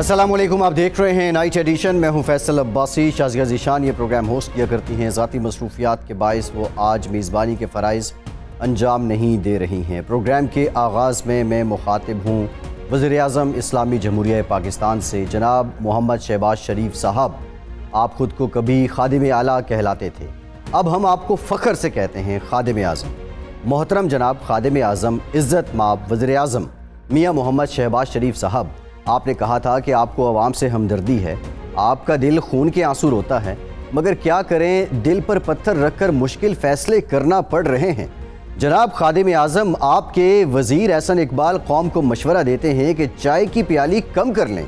السلام علیکم، آپ دیکھ رہے ہیں نائٹ ایڈیشن۔ میں ہوں فیصل عباسی۔ شازیہ ذیشان یہ پروگرام ہوسٹ کیا کرتی ہیں۔ ذاتی مصروفیات کے باعث وہ آج میزبانی کے فرائض انجام نہیں دے رہی ہیں۔ پروگرام کے آغاز میں مخاطب ہوں وزیر اعظم اسلامی جمہوریہ پاکستان سے، جناب محمد شہباز شریف صاحب۔ آپ خود کو کبھی خادم اعلیٰ کہلاتے تھے، اب ہم آپ کو فخر سے کہتے ہیں خادم اعظم۔ محترم جناب خادم اعظم عزت مآب وزیر اعظم میاں محمد شہباز شریف صاحب، آپ نے کہا تھا کہ آپ کو عوام سے ہمدردی ہے، آپ کا دل خون کے آنسو روتا ہے، مگر کیا کریں، دل پر پتھر رکھ کر مشکل فیصلے کرنا پڑ رہے ہیں۔ جناب خادم اعظم، آپ کے وزیر احسن اقبال قوم کو مشورہ دیتے ہیں کہ چائے کی پیالی کم کر لیں۔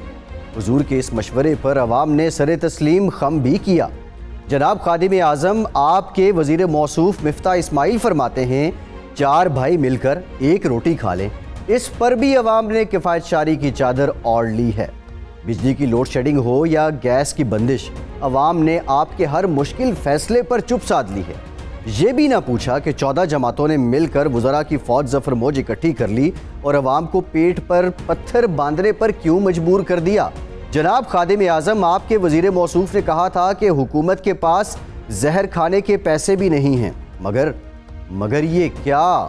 حضور کے اس مشورے پر عوام نے سر تسلیم خم بھی کیا۔ جناب خادم اعظم، آپ کے وزیر موصوف مفتاح اسماعیل فرماتے ہیں 4 بھائی مل کر ایک روٹی کھا لیں، اس پر بھی عوام نے کفایت شاری کی چادر اوڑھ لی ہے۔ بجلی کی لوڈ شیڈنگ ہو یا گیس کی بندش، عوام نے آپ کے ہر مشکل فیصلے پر چپ سادھ لی ہے۔ یہ بھی نہ پوچھا کہ 14 جماعتوں نے مل کر وزراء کی فوج ظفر موج اکٹھی کر لی اور عوام کو پیٹ پر پتھر باندھنے پر کیوں مجبور کر دیا۔ جناب خادم اعظم، آپ کے وزیر موصوف نے کہا تھا کہ حکومت کے پاس زہر کھانے کے پیسے بھی نہیں ہیں، مگر یہ کیا؟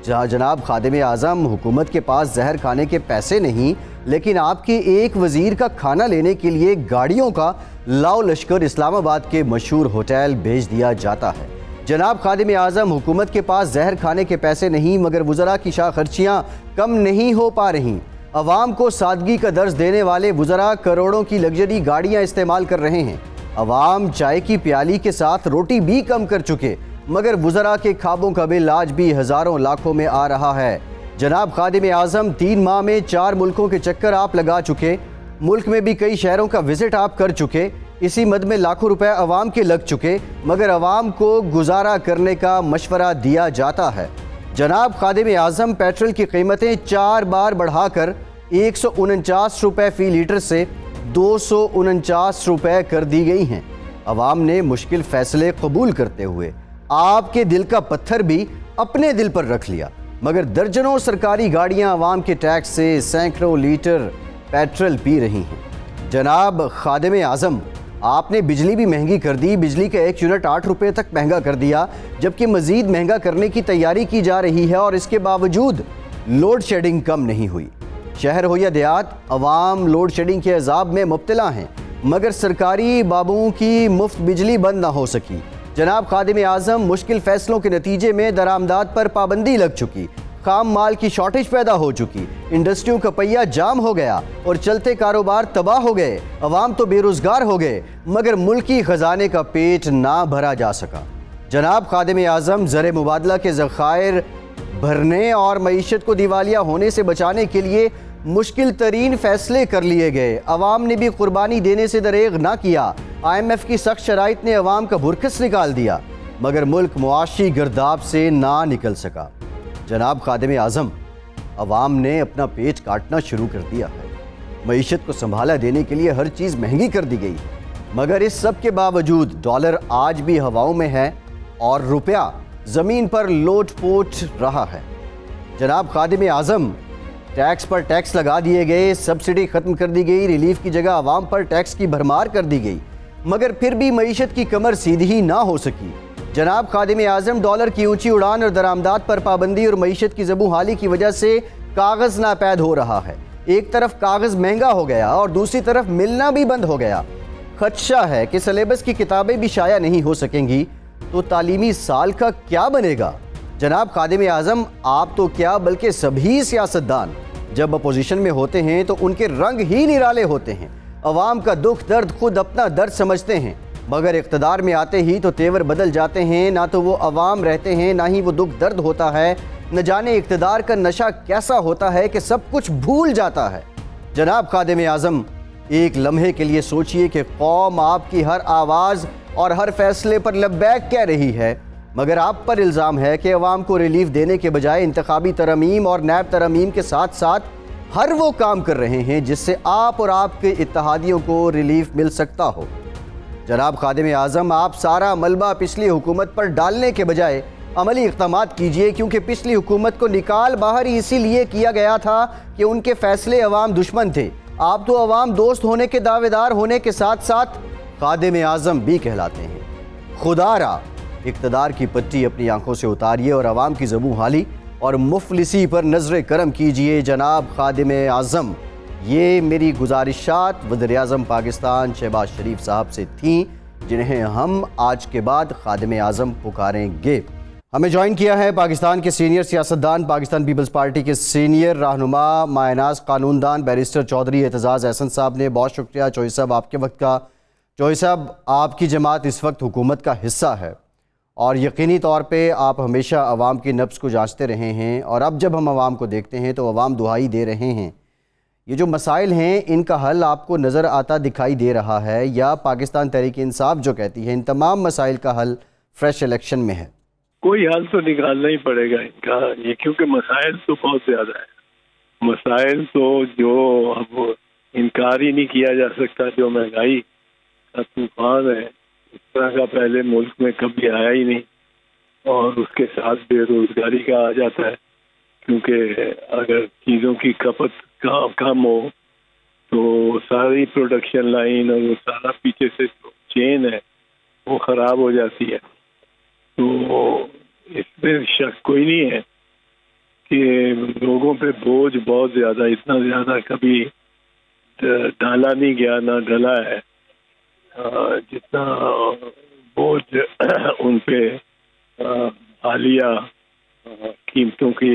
جناب خادم اعظم، حکومت کے پاس زہر کھانے کے پیسے نہیں، لیکن آپ کے ایک وزیر کا کھانا لینے کے لیے گاڑیوں کا لاؤ لشکر اسلام آباد کے مشہور ہوٹل بھیج دیا جاتا ہے۔ جناب خادم اعظم، حکومت کے پاس زہر کھانے کے پیسے نہیں، مگر وزراء کی شاہ خرچیاں کم نہیں ہو پا رہیں۔ عوام کو سادگی کا درس دینے والے وزراء کروڑوں کی لگژری گاڑیاں استعمال کر رہے ہیں۔ عوام چائے کی پیالی کے ساتھ روٹی بھی کم کر چکے، مگر وزراء کے خوابوں کا بل آج بھی ہزاروں لاکھوں میں آ رہا ہے۔ جناب خادم اعظم، 3 ماہ میں 4 ملکوں کے چکر آپ لگا چکے، ملک میں بھی کئی شہروں کا وزٹ آپ کر چکے، اسی مد میں لاکھوں روپے عوام کے لگ چکے، مگر عوام کو گزارا کرنے کا مشورہ دیا جاتا ہے۔ جناب خادم اعظم، پیٹرول کی قیمتیں 4 بار بڑھا کر 149 روپے فی لیٹر سے 249 روپے کر دی گئی ہیں۔ عوام نے مشکل فیصلے قبول کرتے ہوئے آپ کے دل کا پتھر بھی اپنے دل پر رکھ لیا، مگر درجنوں سرکاری گاڑیاں عوام کے ٹیکس سے سینکڑوں لیٹر پیٹرول پی رہی ہیں۔ جناب خادم اعظم، آپ نے بجلی بھی مہنگی کر دی، بجلی کا 1 یونٹ 8 روپے تک مہنگا کر دیا، جبکہ مزید مہنگا کرنے کی تیاری کی جا رہی ہے، اور اس کے باوجود لوڈ شیڈنگ کم نہیں ہوئی۔ شہر ہو یا دیہات، عوام لوڈ شیڈنگ کے عذاب میں مبتلا ہیں، مگر سرکاری بابوں کی مفت بجلی بند نہ ہو سکی۔ جناب خادم اعظم، مشکل فیصلوں کے نتیجے میں درآمدات پر پابندی لگ چکی، خام مال کی شارٹیج پیدا ہو چکی، انڈسٹریوں کا پہیہ جام ہو گیا اور چلتے کاروبار تباہ ہو گئے، عوام تو بے روزگار ہو گئے، مگر ملکی خزانے کا پیٹ نہ بھرا جا سکا۔ جناب خادم اعظم، زر مبادلہ کے ذخائر بھرنے اور معیشت کو دیوالیہ ہونے سے بچانے کے لیے مشکل ترین فیصلے کر لیے گئے، عوام نے بھی قربانی دینے سے دریغ نہ کیا۔ IMF کی سخت شرائط نے عوام کا بھرکس نکال دیا، مگر ملک معاشی گرداب سے نہ نکل سکا۔ جناب خادم اعظم، عوام نے اپنا پیٹ کاٹنا شروع کر دیا ہے، معیشت کو سنبھالا دینے کے لیے ہر چیز مہنگی کر دی گئی، مگر اس سب کے باوجود ڈالر آج بھی ہواؤں میں ہے اور روپیہ زمین پر لوٹ پوٹ رہا ہے۔ جناب خادم اعظم، ٹیکس پر ٹیکس لگا دیے گئے، سبسڈی ختم کر دی گئی، ریلیف کی جگہ عوام پر ٹیکس کی بھرمار کر دی گئی، مگر پھر بھی معیشت کی کمر سیدھی نہ ہو سکی۔ جناب خادم اعظم، ڈالر کی اونچی اڑان اور درآمدات پر پابندی اور معیشت کی زبوں حالی کی وجہ سے کاغذ ناپید ہو رہا ہے۔ ایک طرف کاغذ مہنگا ہو گیا اور دوسری طرف ملنا بھی بند ہو گیا۔ خدشہ ہے کہ سلیبس کی کتابیں بھی شائع نہیں ہو سکیں گی، تو تعلیمی سال کا کیا بنے گا؟ جناب خادم اعظم، آپ تو کیا بلکہ سبھی سیاستدان جب اپوزیشن میں ہوتے ہیں تو ان کے رنگ ہی نرالے ہوتے ہیں، عوام کا دکھ درد خود اپنا درد سمجھتے ہیں، مگر اقتدار میں آتے ہی تو تیور بدل جاتے ہیں، نہ تو وہ عوام رہتے ہیں، نہ ہی وہ دکھ درد ہوتا ہے، نہ جانے اقتدار کا نشہ کیسا ہوتا ہے کہ سب کچھ بھول جاتا ہے۔ جناب خادم اعظم، ایک لمحے کے لیے سوچئے کہ قوم آپ کی ہر آواز اور ہر فیصلے پر لبیک کہہ رہی ہے، مگر آپ پر الزام ہے کہ عوام کو ریلیف دینے کے بجائے انتخابی ترامیم اور نیب ترامیم کے ساتھ ساتھ ہر وہ کام کر رہے ہیں جس سے آپ اور آپ کے اتحادیوں کو ریلیف مل سکتا ہو۔ جناب خادم اعظم، آپ سارا ملبہ پچھلی حکومت پر ڈالنے کے بجائے عملی اقدامات کیجئے، کیونکہ پچھلی حکومت کو نکال باہر اسی لیے کیا گیا تھا کہ ان کے فیصلے عوام دشمن تھے، آپ تو عوام دوست ہونے کے دعوے دار ہونے کے ساتھ ساتھ خادم اعظم بھی کہلاتے ہیں۔ خدا را اقتدار کی پٹی اپنی آنکھوں سے اتاریے اور عوام کی زبوں حالی اور مفلسی پر نظر کرم کیجئے جناب خادم اعظم۔ یہ میری گزارشات وزیر اعظم پاکستان شہباز شریف صاحب سے تھیں، جنہیں ہم آج کے بعد خادم اعظم پکاریں گے۔ ہمیں جوائن کیا ہے پاکستان کے سینئر سیاستدان، پاکستان پیپلز پارٹی کے سینئر رہنما، ماہ ناز قانون دان بیرسٹر چودھری اعتزاز احسن صاحب نے۔ بہت شکریہ چوہدری صاحب آپ کے وقت کا۔ چوہدری صاحب، آپ کی جماعت اس وقت حکومت کا حصہ ہے اور یقینی طور پہ آپ ہمیشہ عوام کی نبض کو جانچتے رہے ہیں، اور اب جب ہم عوام کو دیکھتے ہیں تو عوام دہائی دے رہے ہیں۔ یہ جو مسائل ہیں ان کا حل آپ کو نظر آتا دکھائی دے رہا ہے، یا پاکستان تحریک انصاف جو کہتی ہے ان تمام مسائل کا حل فریش الیکشن میں ہے؟ کوئی حل تو نکالنا ہی پڑے گا ان کا، یہ کیونکہ مسائل تو بہت زیادہ ہے۔ مسائل تو جو اب انکار ہی نہیں کیا جا سکتا، جو مہنگائی کا طوفان ہے اس طرح کا پہلے ملک میں کبھی آیا ہی نہیں، اور اس کے ساتھ بے روزگاری کا آ جاتا ہے، کیونکہ اگر چیزوں کی کھپت کم ہو تو ساری پروڈکشن لائن اور وہ سارا پیچھے سے چین ہے وہ خراب ہو جاتی ہے۔ تو اس میں شک کوئی نہیں ہے کہ لوگوں پہ بوجھ بہت زیادہ، اتنا زیادہ کبھی ڈالا نہیں گیا نہ ڈلا ہے جتنا بوجھ ان پہ حالیہ قیمتوں کے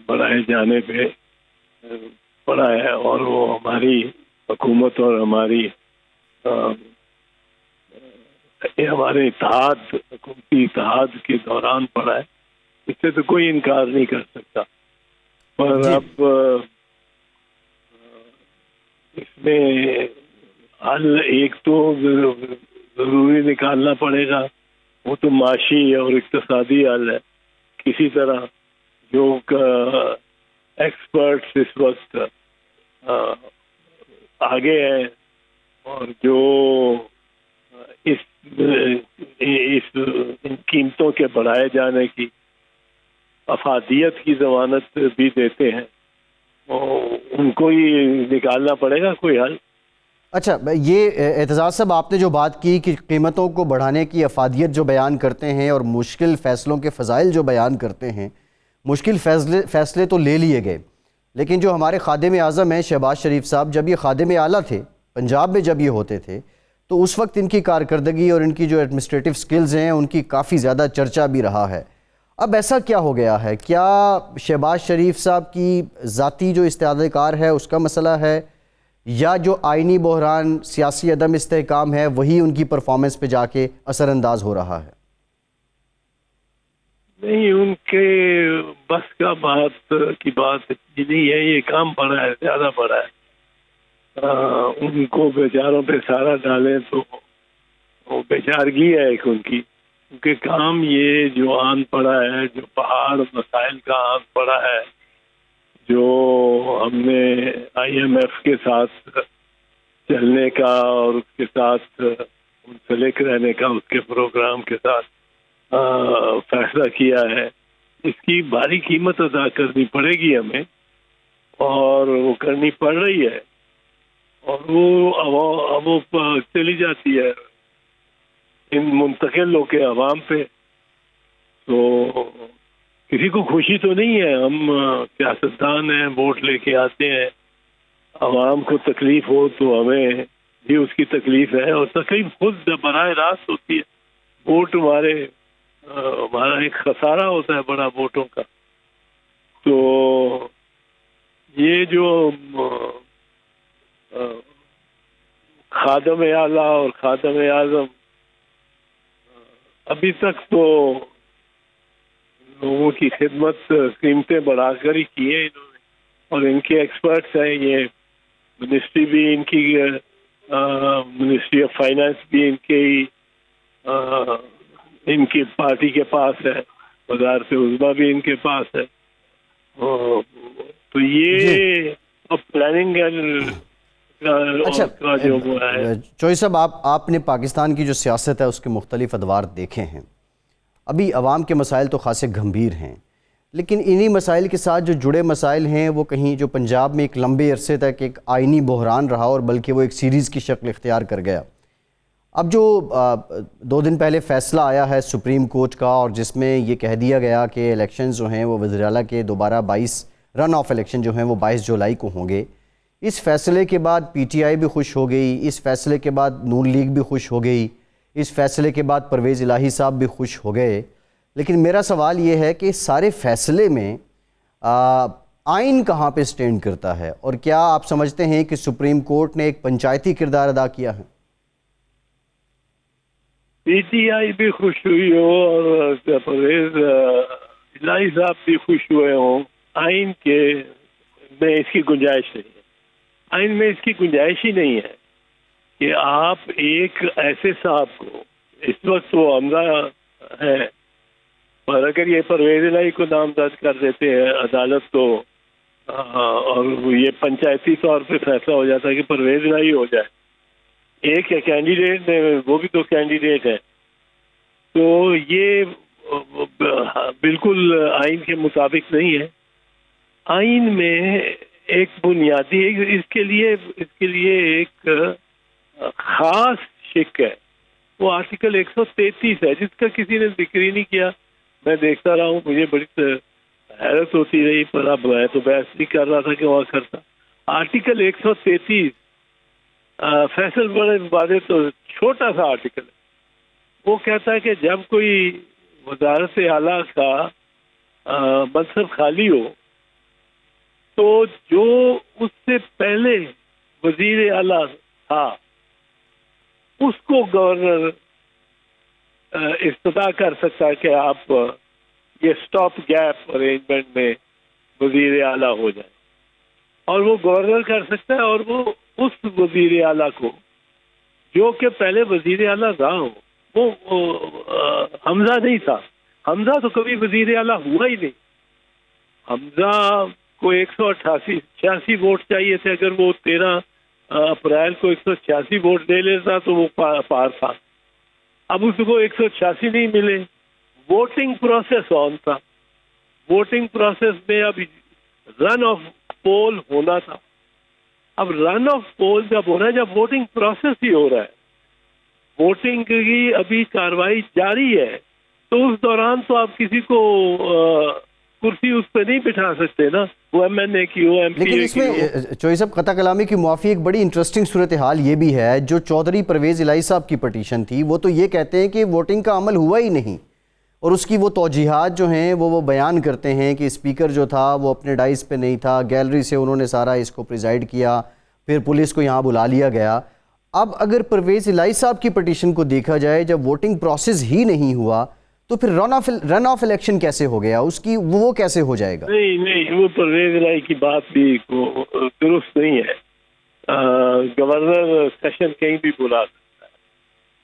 بڑھائے جانے پہ پڑا ہے، اور وہ ہماری حکومت اور ہمارے اتحاد، حکومتی اتحاد کے دوران پڑا ہے، اس سے تو کوئی انکار نہیں کر سکتا۔ پر اب اس میں حل ایک تو ضروری نکالنا پڑے گا، وہ تو معاشی اور اقتصادی حل ہے۔ کسی طرح جو ایکسپرٹس اس وقت آگے ہیں اور جو اس قیمتوں کے بڑھائے جانے کی افادیت کی ضمانت بھی دیتے ہیں، ان کو ہی نکالنا پڑے گا کوئی حل۔ اچھا، یہ اعتزاز صاحب آپ نے جو بات کی کہ قیمتوں کو بڑھانے کی افادیت جو بیان کرتے ہیں اور مشکل فیصلوں کے فضائل جو بیان کرتے ہیں، مشکل فیصلے تو لے لیے گئے، لیکن جو ہمارے خادم اعظم ہیں شہباز شریف صاحب، جب یہ خادم اعلیٰ تھے پنجاب میں، جب یہ ہوتے تھے تو اس وقت ان کی کارکردگی اور ان کی جو ایڈمنسٹریٹو سکلز ہیں ان کی کافی زیادہ چرچا بھی رہا ہے۔ اب ایسا کیا ہو گیا ہے؟ کیا شہباز شریف صاحب کی ذاتی جو استعداد کار ہے اس کا مسئلہ ہے، یا جو آئینی بحران، سیاسی عدم استحکام ہے، وہی ان کی پرفارمنس پہ جا کے اثر انداز ہو رہا ہے؟ نہیں، ان کے بس کا بات کی بات نہیں ہے، یہ کام بڑا ہے، زیادہ بڑا ہے۔ ان کو بیچاروں پہ سارا ڈالیں تو وہ بیچارگی ہے ایک ان کی، کیونکہ کام یہ جو آن پڑا ہے، جو پہاڑ مسائل کا آن پڑا ہے، جو ہم نے آئی ایم ایف کے ساتھ چلنے کا اور اس کے ساتھ منسلک رہنے کا، اس کے پروگرام کے ساتھ فیصلہ کیا ہے، اس کی بھاری قیمت ادا کرنی پڑے گی ہمیں، اور وہ کرنی پڑ رہی ہے، اور وہ چلی جاتی ہے ان منتقل ہو کے عوام پہ۔ تو کسی کو خوشی تو نہیں ہے، ہم سیاستدان ہیں، ووٹ لے کے آتے ہیں، عوام کو تکلیف ہو تو ہمیں بھی اس کی تکلیف ہے، اور تکلیف خود براہ راست ہوتی ہے۔ ووٹ ہمارا ایک خسارہ ہوتا ہے بڑا ووٹوں کا۔ تو یہ جو خادم اعلیٰ اور خادم اعظم ابھی تک تو لوگوں کی خدمت قیمتیں بڑھا کر ہی کی ہے انہوں نے، اور ان کے ایکسپرٹس ہیں، یہ منسٹری بھی ان کی، منسٹری آف فائنانس بھی ان کی پارٹی کے پاس ہے، وزارت عظمیٰ بھی ان کے پاس ہے۔ تو یہ اب پلاننگ اچھا چوہدری صاحب، آپ نے پاکستان کی جو سیاست ہے اس کے مختلف ادوار دیکھے ہیں، ابھی عوام کے مسائل تو خاصے گھمبیر ہیں، لیکن انہی مسائل کے ساتھ جو جڑے مسائل ہیں وہ کہیں جو پنجاب میں ایک لمبے عرصے تک ایک آئینی بحران رہا اور بلکہ وہ ایک سیریز کی شکل اختیار کر گیا. اب جو 2 دن پہلے فیصلہ آیا ہے سپریم کورٹ کا اور جس میں یہ کہہ دیا گیا کہ الیکشنز جو ہیں وہ وزیر اعلیٰ کے دوبارہ 22 رن آف الیکشن جو ہیں وہ 22 جولائی کو ہوں گے. اس فیصلے کے بعد پی ٹی آئی بھی خوش ہو گئی, اس فیصلے کے بعد نون لیگ بھی خوش ہو گئی, اس فیصلے کے بعد پرویز الہی صاحب بھی خوش ہو گئے. لیکن میرا سوال یہ ہے کہ سارے فیصلے میں آئین کہاں پہ سٹینڈ کرتا ہے, اور کیا آپ سمجھتے ہیں کہ سپریم کورٹ نے ایک پنچایتی کردار ادا کیا ہے؟ پی ٹی آئی بھی خوش ہوئی ہو اور پرویز الہی صاحب بھی خوش ہوئے ہوں, آئین کے میں اس کی گنجائش نہیں ہے. آئین میں اس کی گنجائش ہی نہیں ہے کہ آپ ایک ایسے صاحب کو, اس وقت وہ حمزہ ہے, اور اگر یہ پرویز الہی کو نامزد کر دیتے ہیں عدالت کو اور یہ پنچایتی طور پہ فیصلہ ہو جاتا ہے کہ پرویز الہی ہو جائے, ایک ہے کینڈیڈیٹ میں, وہ بھی تو کینڈیڈیٹ ہے, تو یہ بالکل آئین کے مطابق نہیں ہے. آئین میں ایک بنیادی اس کے لیے ایک خاص شق ہے, وہ آرٹیکل 133 ہے جس کا کسی نے ذکر ہی نہیں کیا. میں دیکھتا رہا ہوں, مجھے بڑی حیرت ہوتی رہی, پر اب میں تو بحث نہیں کر رہا تھا کہ وہاں کرتا. آرٹیکل 133 فیصل بڑے واضح تو چھوٹا سا آرٹیکل ہے. وہ کہتا ہے کہ جب کوئی وزارت اعلیٰ کا منصب خالی ہو تو جو اس سے پہلے وزیر اعلیٰ تھا اس کو گورنر استدعا کر سکتا ہے کہ آپ یہ سٹاپ گیپ ارینجمنٹ میں وزیر اعلیٰ ہو جائیں, اور وہ گورنر کر سکتا ہے, اور وہ اس وزیر اعلیٰ کو جو کہ پہلے وزیر اعلیٰ رہا ہو, وہ حمزہ نہیں تھا, حمزہ تو کبھی وزیر اعلیٰ ہوا ہی نہیں. حمزہ کو 188 ووٹ چاہیے تھے, اگر وہ 13 اپریل کو 186 ووٹ دے لیتا تو وہ پار تھا. اب اس کو 186 نہیں ملے, ووٹنگ پروسیس آن تھا, ووٹنگ پروسیس میں اب رن آف پول ہونا تھا. اب رن آف پول جب ہو رہا ہے, جب ووٹنگ پروسیس ہی ہو رہا ہے, ووٹنگ کی ابھی کاروائی جاری ہے, تو اس دوران تو آپ کسی کو کرسی اس پہ نہیں بٹھا سکتے نا, وہ ایم این اے کی ہو, ایم پی اے کی ہو. لیکن اس میں چوہدری صاحب قطع کلامی کی معافی, ایک بڑی انٹرسٹنگ صورتحال یہ بھی ہے, جو چودھری پرویز الہی صاحب کی پٹیشن تھی وہ تو یہ کہتے ہیں کہ ووٹنگ کا عمل ہوا ہی نہیں, اور اس کی وہ توجیحات جو ہیں وہ بیان کرتے ہیں کہ اسپیکر جو تھا وہ اپنے ڈائز پہ نہیں تھا, گیلری سے انہوں نے سارا اس کو پریزائڈ کیا, پھر پولیس کو یہاں بلا لیا گیا. اب اگر پرویز الہی صاحب کی پٹیشن کو دیکھا جائے, جب ووٹنگ پروسیس ہی نہیں ہوا تو پھر رن آف الیکشن کیسے ہو گیا, اس کی وہ کیسے ہو جائے گا؟ نہیں, وہ پرویز الہی کی بات بھی درست نہیں ہے. گورنر سیشن کہیں بھی بلا سکتا ہے,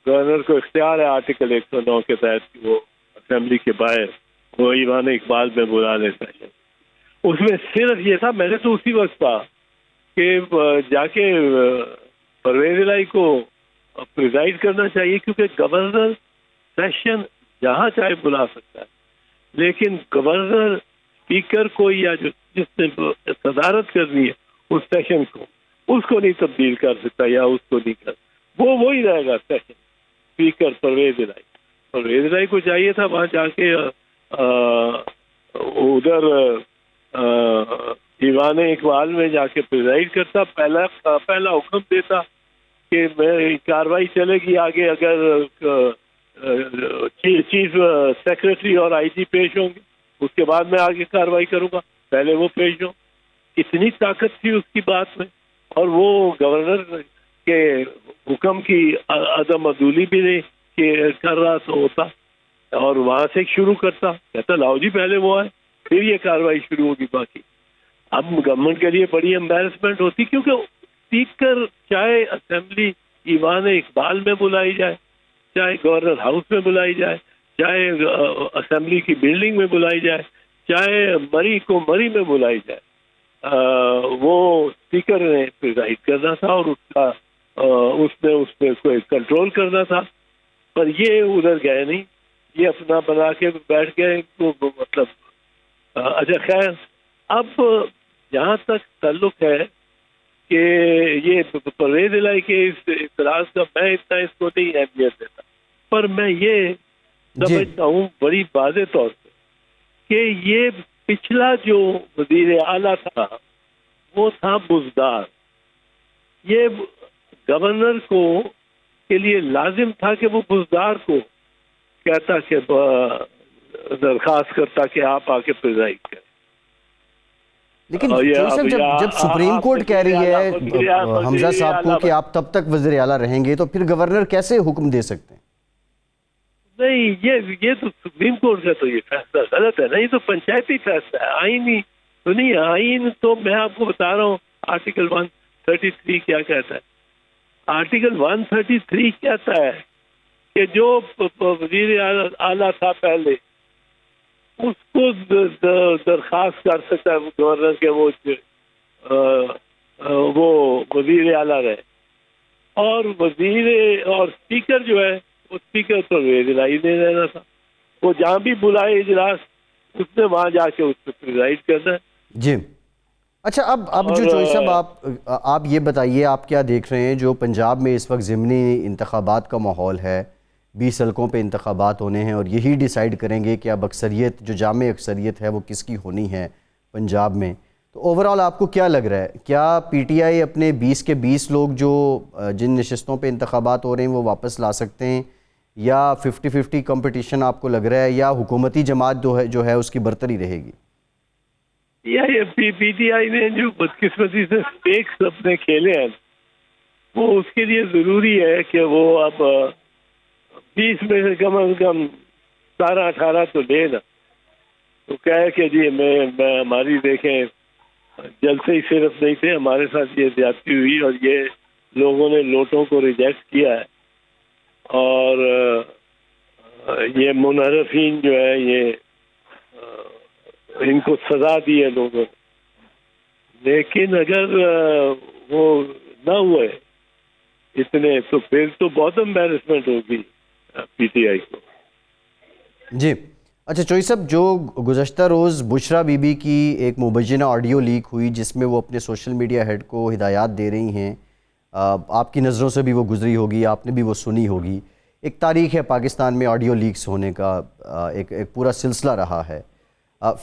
گورنر کو اختیار ہے آرٹیکل 109 کے تحت کہ وہ اسمبلی کے باہر وہ ایوان اقبال میں بلا لے سیشن. اس میں صرف یہ تھا, میں نے تو اسی وقت کہا کہ جا کے پرویز الہی کو پریزائڈ کرنا چاہیے, کیونکہ گورنر سیشن جہاں چاہے بلا سکتا ہے, لیکن گورنر اسپیکر کو یا جس نے صدارت کرنی ہے اس سیشن کو, اس کو نہیں تبدیل کر سکتا یا اس کو نہیں کر, وہی رہے گا سیشن. اسپیکر پرویز الہی کو چاہیے تھا وہاں جا کے ادھر ایوان اقبال میں جا کے پریزائڈ کرتا, پہلا حکم دیتا کہ کاروائی چلے گی آگے اگر چیف سیکرٹری اور آئی جی پیش ہوں گے, اس کے بعد میں آگے کاروائی کروں گا, پہلے وہ پیش ہوں. اتنی طاقت تھی اس کی بات میں, اور وہ گورنر کے حکم کی عدم عدولی بھی نہیں کہ کر رہا تو ہوتا, اور وہاں سے شروع کرتا, کہتا لاؤ جی پہلے وہ آئے پھر یہ کاروائی شروع ہوگی. باقی اب گورنمنٹ کے لیے بڑی امبیرسمنٹ ہوتی, کیونکہ اسپیکر چاہے اسمبلی ایوان اقبال میں بلائی جائے, چاہے گورنر ہاؤس میں بلائی جائے, چاہے اسمبلی کی بلڈنگ میں بلائی جائے, چاہے مری میں بلائی جائے, وہ اسپیکر نے پریزائڈ کرنا تھا اور اس میں کوئی کنٹرول کرنا تھا. پر یہ ادھر گئے نہیں, یہ اپنا بنا کے بیٹھ گئے. تو مطلب اچھا خیر، اب جہاں تک تعلق ہے کہ یہ پرویز الہی کے اس اعتراض کا میں اتنا اس کو نہیں اہمیت دیتا، پر میں یہ سمجھتا ہوں بڑی واضح طور پہ کہ یہ پچھلا جو وزیر اعلیٰ تھا وہ تھا بزدار. یہ گورنر کو کے لیے لازم تھا کہ وہ بزدار کو کہتا کہ درخواست کرتا کہ آپ آ کے پریزائڈ کریں. لیکن صاحب جب سپریم کورٹ کہہ رہی ہے حمزہ صاحب کو کہ آپ تب تک وزیر اعلیٰ رہیں گے تو پھر گورنر کیسے حکم دے سکتے ہیں؟ نہیں، یہ تو سپریم کورٹ کا تو یہ فیصلہ غلط ہے. نہیں تو پنچایتی فیصلہ ہے، آئینی تو نہیں. آئین تو میں آپ کو بتا رہا ہوں آرٹیکل 133 کیا کہتا ہے. آرٹیکل 133 کہتا ہے کہ جو وزیر اعلیٰ تھا پہلے اس کو درخواست کر سکتا ہے گورنر کے وہ وزیر اعلیٰ رہے، اور اسپیکر جو ہے وہ اسپیکر تو الہی نہیں رہنا تھا. وہ جہاں بھی بلائے اجلاس اس نے وہاں جا کے اس پہ پریزائڈ کرنا ہے. جی اچھا، اب جو چوئی صاحب آپ یہ بتائیے، آپ کیا دیکھ رہے ہیں جو پنجاب میں اس وقت ضمنی انتخابات کا ماحول ہے، 20 حلقوں پہ انتخابات ہونے ہیں اور یہی ڈیسائیڈ کریں گے کہ اب اکثریت جو جامع اکثریت ہے وہ کس کی ہونی ہے پنجاب میں. تو اوورآل آپ کو کیا لگ رہا ہے، کیا پی ٹی آئی اپنے 20 کے 20 لوگ جو جن نشستوں پہ انتخابات ہو رہے ہیں وہ واپس لا سکتے ہیں، یا 50-50 کمپٹیشن آپ کو لگ رہا ہے، یا حکومتی جماعت جو ہے اس کی برتری رہے گی؟ یہ پی ٹی آئی نے جو بدقسمتی سے اسٹیکس اپنے کھیلے ہیں وہ اس کے لیے ضروری ہے کہ وہ اب 20 میں سے کم از کم 17-18 تو لے نا. تو کہے کہ جی میں ہماری دیکھیں جلسے ہی صرف نہیں تھے، ہمارے ساتھ یہ زیادتی ہوئی اور یہ لوگوں نے لوٹوں کو ریجیکٹ کیا ہے اور یہ منحرفین جو ہے یہ ان کو سزا دی ہے لوگوں نے. لیکن اگر وہ نہ ہوئے اتنے تو پھر تو بہت امبیرسمنٹ ہوگی پی ٹی آئی کو. جی اچھا چوئی صاحب، جو گزشتہ روز بشرا بی بی کی ایک مبینہ آڈیو لیک ہوئی جس میں وہ اپنے سوشل میڈیا ہیڈ کو ہدایات دے رہی ہیں، آپ کی نظروں سے بھی وہ گزری ہوگی، آپ نے بھی وہ سنی ہوگی. ایک تاریخ ہے پاکستان میں آڈیو لیکس ہونے کا، ایک پورا سلسلہ رہا ہے.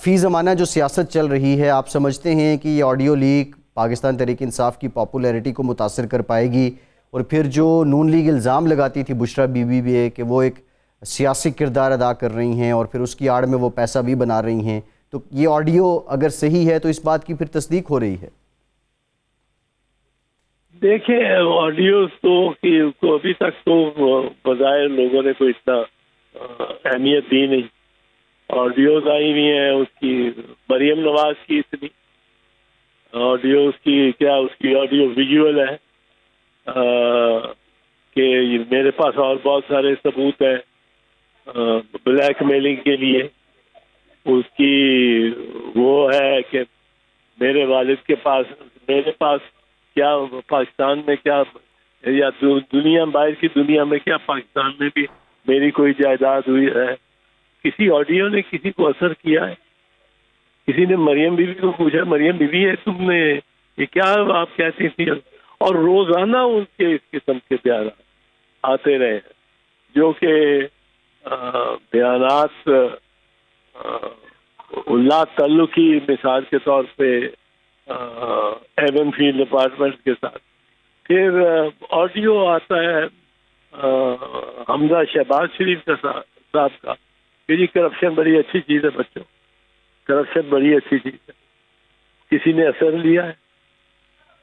فی زمانہ جو سیاست چل رہی ہے، آپ سمجھتے ہیں کہ یہ آڈیو لیک پاکستان تحریک انصاف کی پاپولیرٹی کو متاثر کر پائے گی، اور پھر جو نون لیگ الزام لگاتی تھی بشرا بی بی بھی کہ وہ ایک سیاسی کردار ادا کر رہی ہیں اور پھر اس کی آڑ میں وہ پیسہ بھی بنا رہی ہیں، تو یہ آڈیو اگر صحیح ہے تو اس بات کی پھر تصدیق ہو رہی ہے؟ دیکھیں آڈیوز تو ابھی تک تو بظاہر لوگوں نے کوئی اتنا اہمیت دی نہیں. آڈیوز آئی ہوئی ہیں اس کی مریم نواز کی، اتنی آڈیو اس کی آڈیو ویژول ہے کہ میرے پاس اور بہت سارے ثبوت ہیں بلیک میلنگ کے لیے. اس کی وہ ہے کہ میرے والد کے پاس میرے پاس کیا پاکستان میں کیا یا دنیا باہر کی دنیا میں کیا پاکستان میں بھی میری کوئی جائیداد ہوئی ہے. کسی آڈیو نے کسی کو اثر کیا ہے؟ کسی نے مریم بی بی کو پوچھا مریم بی بی ہے تم نے یہ کیا آپ کہتی تھی؟ اور روزانہ ان کے اس قسم کے بیانات آتے رہے ہیں جو کہ بیانات اللہ تعلقی مثال کے طور پہ ایون فیلڈ ڈپارٹمنٹ کے ساتھ. پھر آڈیو آتا ہے حمزہ شہباز شریف کا صاحب کا کہ جی کرپشن بڑی اچھی چیز ہے بچوں، کرپشن بڑی اچھی چیز ہے. کسی نے اثر لیا ہے؟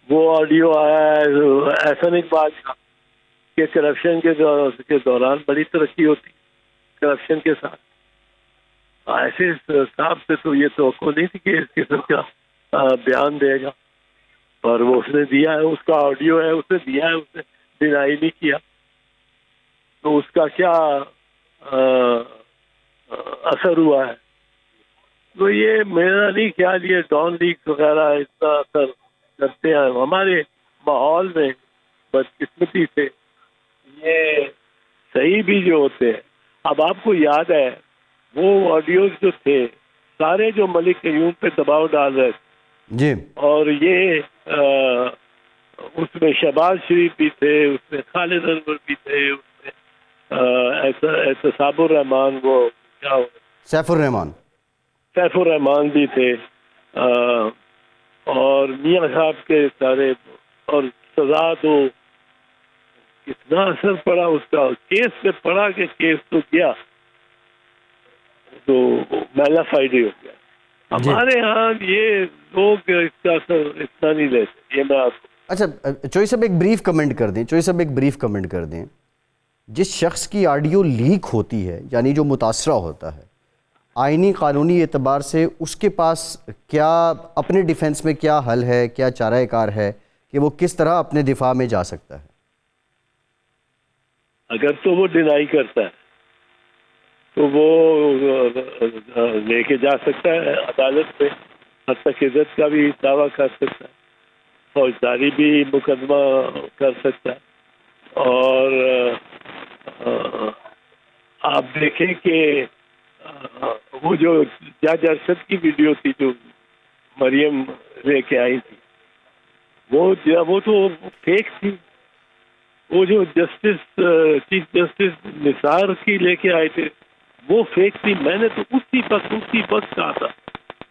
وہ آڈیو آیا ہے احسن اقبال کا کہ کرپشن کے دوران بڑی ترقی ہوتی کرپشن کے ساتھ. ایسے صاحب سے تو یہ توقع نہیں تھی کہ اس قسم کا بیان دے گا، پر وہ اس نے دیا ہے، اس کا آڈیو ہے، اس نے دیا ہے، اس نے ڈینائی نہیں کیا. تو اس کا کیا اثر ہوا ہے؟ تو یہ میرا نہیں خیال یہ ڈان لیگ وغیرہ اتنا اثر کرتے ہیں. ہمارے ماحول میں بدقسمتی سے یہ صحیح بھی جو ہوتے ہیں. اب آپ کو یاد ہے وہ آڈیوز جو تھے سارے جو ملک قیوم پہ دباؤ ڈال رہے تھے جی اور یہ اس میں شہباز شریف بھی تھے، اس میں خالد انور بھی تھے، اس میں احتساب الرحمان وہ کیا سیف الرحمان سیف الرحمان بھی تھے، اور میاں صاحب کے سارے، اور سزا تو کتنا اثر پڑا اس کا، کیس پہ پڑا کہ کیس تو کیا تو میلافائڈ ہی ہو گیا. ہمارے ہاں یہ لوگ اس کا اثر اتنا نہیں لیتے. یہ میں آپ کو اچھا چوئی صاحب ایک بریف کمنٹ کر دیں. جس شخص کی آڈیو لیک ہوتی ہے یعنی جو متاثرہ ہوتا ہے، آئینی قانونی اعتبار سے اس کے پاس کیا اپنے ڈیفنس میں کیا حل ہے، کیا چارہ کار ہے کہ وہ کس طرح اپنے دفاع میں جا سکتا ہے؟ اگر تو وہ ڈینائی کرتا ہے تو وہ لے کے جا سکتا ہے عدالت پہ، حد تک عزت کا بھی دعویٰ کر سکتا ہے، فوجداری بھی مقدمہ کر سکتا ہے. اور آپ دیکھیں کہ وہ جو جج ارشد کی ویڈیو تھی جو مریم لے کے آئی تھی، وہ تو فیک تھی. وہ جو چیف جسٹس نثار کی لے کے آئے تھے وہ فیک تھی. میں نے تو اسی وقت کہا تھا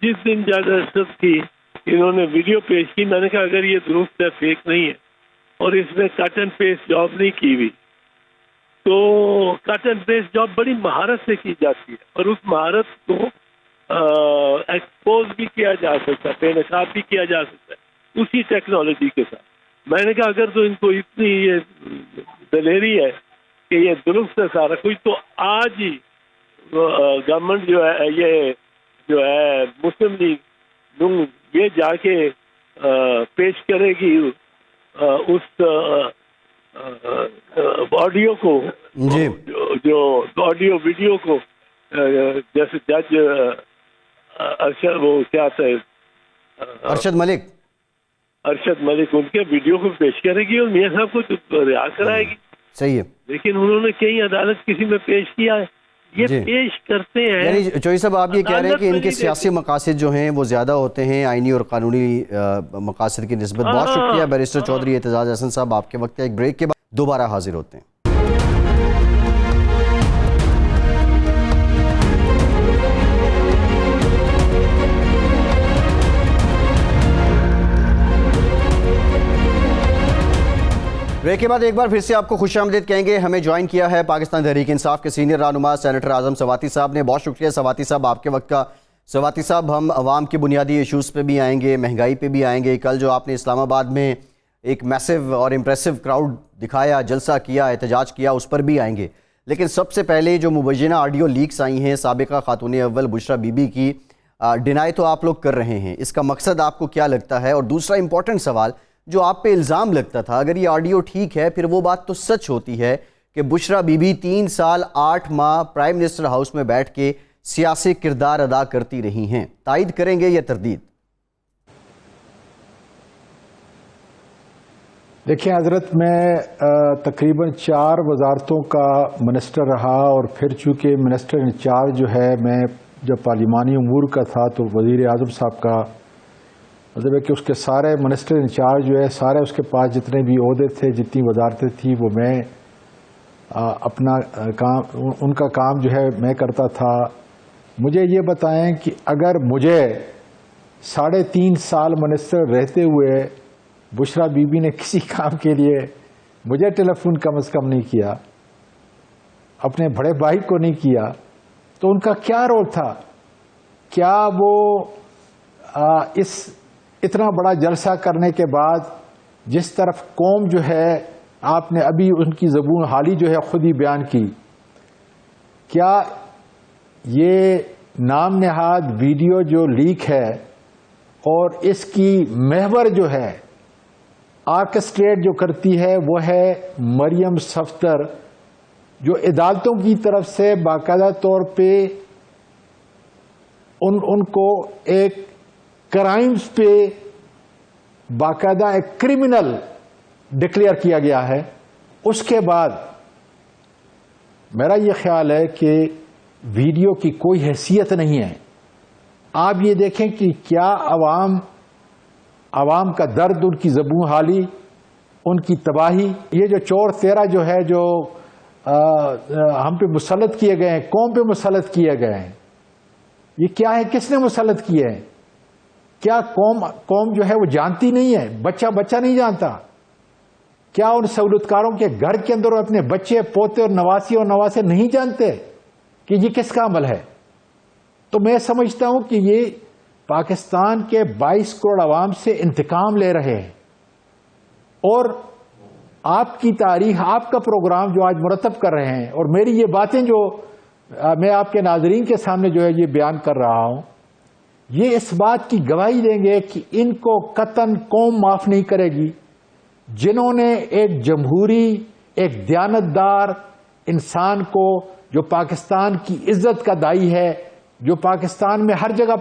جس دن جج ارشد کی انہوں نے ویڈیو پیش کی، میں نے کہا اگر یہ درست ہے، فیک نہیں ہے، اور اس میں کٹ اینڈ پیسٹ جاب نہیں کی ہوئی، تو کٹ اینڈ پیسٹ جاب بڑی مہارت سے کی جاتی ہے اور اس مہارت کو ایکسپوز بھی کیا جا سکتا ہے، بے نقاب بھی کیا جا سکتا ہے اسی ٹیکنالوجی کے ساتھ. میں نے کہا اگر تو ان کو اتنی یہ دلیری ہے کہ یہ درست ہے سارا کچھ، تو آج ہی گورنمنٹ جو ہے مسلم لیگ یہ جا کے پیش کرے گی اس آڈیو کو، جی جو آڈیو ویڈیو کو، جیسے جج ارشد وہ کیا تھا ارشد ملک ان کے ویڈیو کو پیش کرے گی اور میاں صاحب کو رہا کرائے گی. صحیح ہے. لیکن انہوں نے کہیں عدالت کسی میں پیش کیا ہے؟ یہ پیش کرتے ہیں. یعنی چوئی صاحب آپ یہ کہہ رہے ہیں کہ ان کے سیاسی مقاصد جو ہیں وہ زیادہ ہوتے ہیں آئینی اور قانونی مقاصد کی نسبت. بہت شکریہ بیرسٹر چودھری اعتزاز احسن صاحب. آپ کے وقت ایک بریک کے بعد دوبارہ حاضر ہوتے ہیں. بریک کے بعد ایک بار پھر سے آپ کو خوش آمدید کہیں گے. ہمیں جوائن کیا ہے پاکستان تحریک انصاف کے سینئر رہنما سینیٹر اعظم سواتی صاحب نے. بہت شکریہ سواتی صاحب آپ کے وقت کا. سواتی صاحب ہم عوام کے بنیادی ایشوز پہ بھی آئیں گے، مہنگائی پہ بھی آئیں گے. کل جو آپ نے اسلام آباد میں ایک میسو اور امپریسو کراؤڈ دکھایا، جلسہ کیا، احتجاج کیا، اس پر بھی آئیں گے. لیکن سب سے پہلے جو مبینہ آڈیو لیکس آئی ہیں سابقہ خاتون اول بشرا بی بی کی، ڈینائی تو آپ لوگ کر رہے ہیں، اس کا مقصد آپ کو کیا لگتا ہے؟ اور دوسرا امپورٹنٹ سوال، جو آپ پہ الزام لگتا تھا، اگر یہ آڈیو ٹھیک ہے پھر وہ بات تو سچ ہوتی ہے کہ بشرا بی بی 3 سال 8 ماہ پرائم منسٹر ہاؤس میں بیٹھ کے سیاسی کردار ادا کرتی رہی ہیں. تائید کریں گے یا تردید؟ دیکھیں حضرت، میں تقریباً 4 وزارتوں کا منسٹر رہا، اور پھر چونکہ منسٹر انچارج جو ہے، میں جب پارلیمانی امور کا تھا تو وزیر اعظم صاحب کا مطلب ہے کہ اس کے سارے منسٹر انچارج جو ہے سارے اس کے پاس جتنے بھی عہدے تھے، جتنی وزارتیں تھیں، وہ میں اپنا کام، ان کا کام جو ہے میں کرتا تھا. مجھے یہ بتائیں کہ اگر مجھے 3.5 سال منسٹر رہتے ہوئے بشرا بی بی نے کسی کام کے لیے مجھے ٹیلی فون کم از کم نہیں کیا، اپنے بڑے بھائی کو نہیں کیا، تو ان کا کیا رول تھا؟ کیا وہ اتنا بڑا جلسہ کرنے کے بعد جس طرف قوم جو ہے، آپ نے ابھی ان کی زبون حالی جو ہے خود ہی بیان کی، کیا یہ نام نہاد ویڈیو جو لیک ہے اور اس کی محور جو ہے آرکسٹریٹ جو کرتی ہے وہ ہے مریم صفدر، جو عدالتوں کی طرف سے باقاعدہ طور پہ ان کو ایک کرائمز پہ باقاعدہ ایک کرمنل ڈکلیئر کیا گیا ہے. اس کے بعد میرا یہ خیال ہے کہ ویڈیو کی کوئی حیثیت نہیں ہے آپ یہ دیکھیں کہ کیا عوام کا درد، ان کی زبوں حالی، ان کی تباہی، یہ جو چور تیرہ جو ہے جو ہم پہ مسلط کیے گئے ہیں، قوم پہ مسلط کیے گئے ہیں، یہ کیا ہے؟ کس نے مسلط کیے ہیں؟ کیا قوم جو ہے وہ جانتی نہیں ہے؟ بچہ نہیں جانتا؟ کیا ان سہولتکاروں کے گھر کے اندر اپنے بچے، پوتے اور نواسی اور نواسے نہیں جانتے کہ یہ کس کا عمل ہے؟ تو میں سمجھتا ہوں کہ یہ پاکستان کے 22 کروڑ عوام سے انتقام لے رہے ہیں، اور آپ کی تاریخ، آپ کا پروگرام جو آج مرتب کر رہے ہیں، اور میری یہ باتیں جو میں آپ کے ناظرین کے سامنے جو ہے یہ بیان کر رہا ہوں، یہ اس بات کی گواہی دیں گے کہ ان کو قطعاً قوم معاف نہیں کرے گی، جنہوں نے ایک جمہوری، ایک دیانتدار انسان کو، جو پاکستان کی عزت کا دائی ہے، جو پاکستان میں ہر جگہ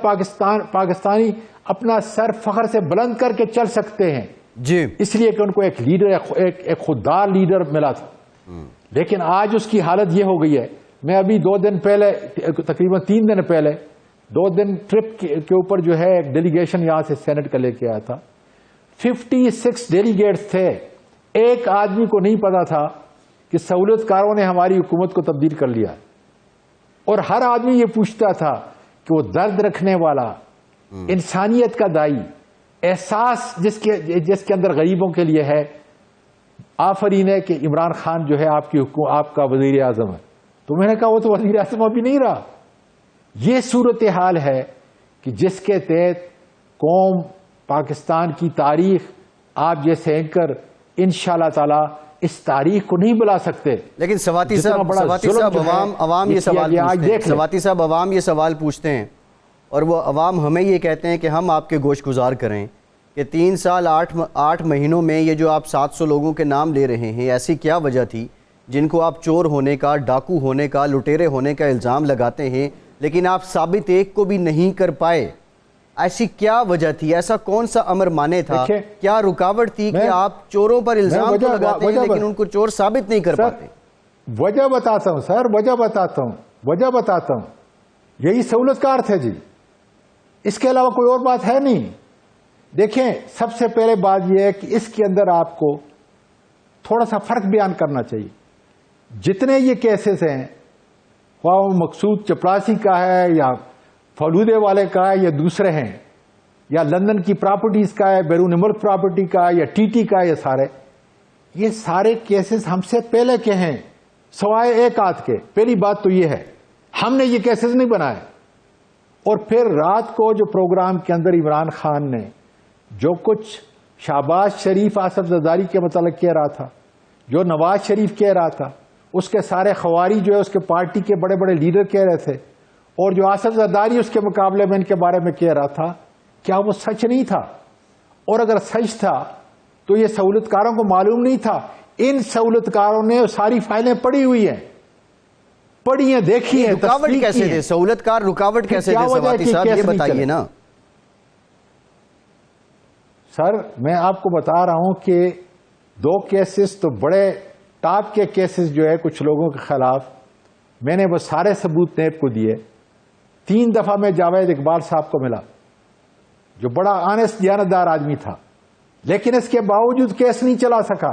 پاکستانی اپنا سر فخر سے بلند کر کے چل سکتے ہیں، جی، اس لیے کہ ان کو ایک لیڈر، ایک خوددار لیڈر ملا تھا، لیکن آج اس کی حالت یہ ہو گئی ہے۔ میں ابھی 2 دن پہلے، تقریباً 3 دن پہلے، 2 دن ٹرپ کے اوپر جو ہے ایک ڈیلیگیشن یہاں سے سینٹ کا لے کے آیا تھا، 56 ڈیلیگیٹس تھے، ایک آدمی کو نہیں پتا تھا کہ سہولت کاروں نے ہماری حکومت کو تبدیل کر لیا، اور ہر آدمی یہ پوچھتا تھا کہ وہ درد رکھنے والا، انسانیت کا دائی، احساس جس کے اندر غریبوں کے لیے ہے، آفرین ہے کہ عمران خان جو ہے آپ کا وزیر اعظم ہے۔ تو میں نے کہا وہ تو وزیر اعظم ابھی نہیں رہا۔ یہ صورتحال ہے کہ جس کے تحت قوم، پاکستان کی تاریخ، آپ جیسے اینکر انشاءاللہ تعالی اس تاریخ کو نہیں بلا سکتے۔ لیکن سواتی صاحب عوام یہ سوال پوچھتے ہیں، سواتی صاحب عوام یہ سوال پوچھتے ہیں، اور وہ عوام ہمیں یہ کہتے ہیں کہ ہم آپ کے گوش گزار کریں کہ 3 سال 8 مہینوں میں یہ جو آپ 700 لوگوں کے نام لے رہے ہیں، ایسی کیا وجہ تھی جن کو آپ چور ہونے کا، ڈاکو ہونے کا، لٹیرے ہونے کا الزام لگاتے ہیں، لیکن آپ ثابت ایک کو بھی نہیں کر پائے؟ ایسی کیا وجہ تھی؟ ایسا کون سا امر مانے تھا؟ کیا رکاوٹ تھی کہ آپ چوروں پر الزام تو لگاتے ہیں لیکن ان کو چور ثابت نہیں کر پاتے؟ وجہ بتاتا ہوں سر، وجہ بتاتا ہوں، یہی سہولت کار تھے جی، اس کے علاوہ کوئی اور بات ہے نہیں۔ دیکھیں، سب سے پہلے بات یہ ہے کہ اس کے اندر آپ کو تھوڑا سا فرق بیان کرنا چاہیے۔ جتنے یہ کیسز ہیں، خواہ وہ مقصود چپراسی کا ہے یا فلودے والے کا ہے یا دوسرے ہیں، یا لندن کی پراپرٹیز کا ہے، بیرون ملک پراپرٹی کا ہے، یا ٹی ٹی کا ہے، یہ سارے کیسز ہم سے پہلے کے ہیں، سوائے ایک آدھ کے۔ پہلی بات تو یہ ہے ہم نے یہ کیسز نہیں بنائے۔ اور پھر رات کو جو پروگرام کے اندر عمران خان نے جو کچھ شہباز شریف، آصف زرداری کے متعلق کہہ رہا تھا، جو نواز شریف کہہ رہا تھا، اس کے سارے خواری جو ہے اس کے پارٹی کے بڑے بڑے لیڈر کہہ رہے تھے، اور جو آصف زرداری اس کے مقابلے میں ان کے بارے میں کہہ رہا تھا، کیا وہ سچ نہیں تھا؟ اور اگر سچ تھا تو یہ سہولتکاروں کو معلوم نہیں تھا؟ ان سہولتکاروں نے ساری فائلیں پڑھی ہوئی ہیں، پڑھی ہیں، دیکھی ہیں، رکاوٹ کیسے تھے سہولتکار؟ رکاوٹ کیسے تھے سواتی صاحب، یہ بتائیے نا۔ سر میں آپ کو بتا رہا ہوں کہ 2 کیسز تو بڑے ٹاپ کے کیسز جو ہے کچھ لوگوں کے خلاف، میں نے وہ سارے ثبوت نیب کو دیے۔ 3 دفعہ میں جاوید اقبال صاحب کو ملا جو بڑا آنےسٹ دیانتدار آدمی تھا، لیکن اس کے باوجود کیس نہیں چلا سکا۔